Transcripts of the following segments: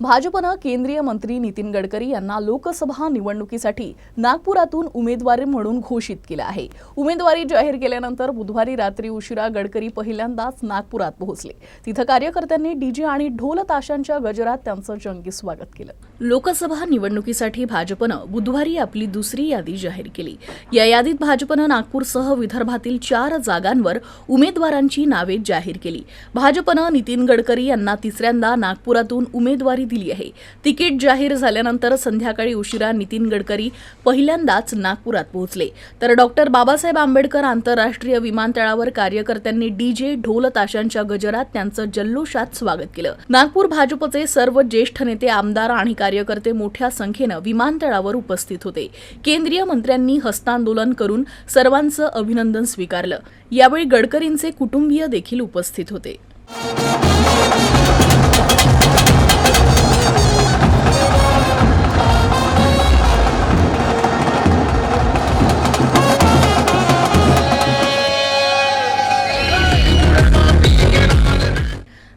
भाजपनं केंद्रीय मंत्री नितीन गडकरी यांना लोकसभा निवडणुकीसाठी नागपुरातून उमेदवार म्हणून घोषित केलं आहे। उमेदवारी जाहीर केल्यानंतर बुधवारी रात्री उशिरा गडकरी पहिल्यांदाच नागपुरात पोहोचले। तिथं कार्यकर्त्यांनी डीजे आणि ढोल ताशांच्या गजरात त्यांचं जंगी स्वागत केलं। लोकसभा निवडणुकीसाठी भाजपनं बुधवारी आपली दुसरी यादी जाहीर केली। या यादीत भाजपनं नागपूरसह विदर्भातील 4 जागांवर उमेदवारांची नावे जाहीर केली। भाजपनं नितीन गडकरी यांना तिसऱ्यांदा नागपुरातून उमेदवारी दिली आहे। तिकीट जाहीर झाल्यानंतर संध्याकाळी उशिरा नितीन गडकरी पहिल्यांदाच नागपुरात पोहोचले, तर डॉक्टर बाबासाहेब आंबेडकर आंतरराष्ट्रीय विमानतळावर कार्यकर्त्यांनी डीजे ढोल ताशांच्या गजरात त्यांचं जल्लोषात स्वागत केलं। नागपूर भाजपचे सर्व ज्येष्ठ नेते, आमदार आणि कार्यकर्ते मोठ्या संख्येनं विमानतळावर उपस्थित होते। केंद्रीय मंत्र्यांनी हस्तांदोलन करून सर्वांचं अभिनंदन स्वीकारलं। यावेळी गडकरींचे कुटुंबीय देखील उपस्थित होते।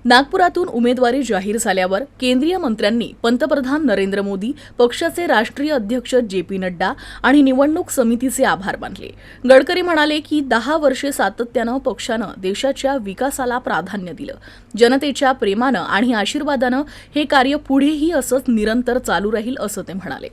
नागपुरातून उमेदवारी जाहीर झाल्यावर केंद्रीय मंत्र्यांनी पंतप्रधान नरेंद्र मोदी, पक्षाचे राष्ट्रीय अध्यक्ष जे.पी. नड्डा आणि निवडणूक समितीचे आभार मानले। गडकरी म्हणाले की 10 वर्षे सातत्यानं पक्षानं देशाच्या विकासाला प्राधान्य दिलं। जनतेच्या प्रेमानं आणि आशीर्वादानं हे कार्य पुढेही असंच निरंतर चालू राहील असं ते म्हणाले।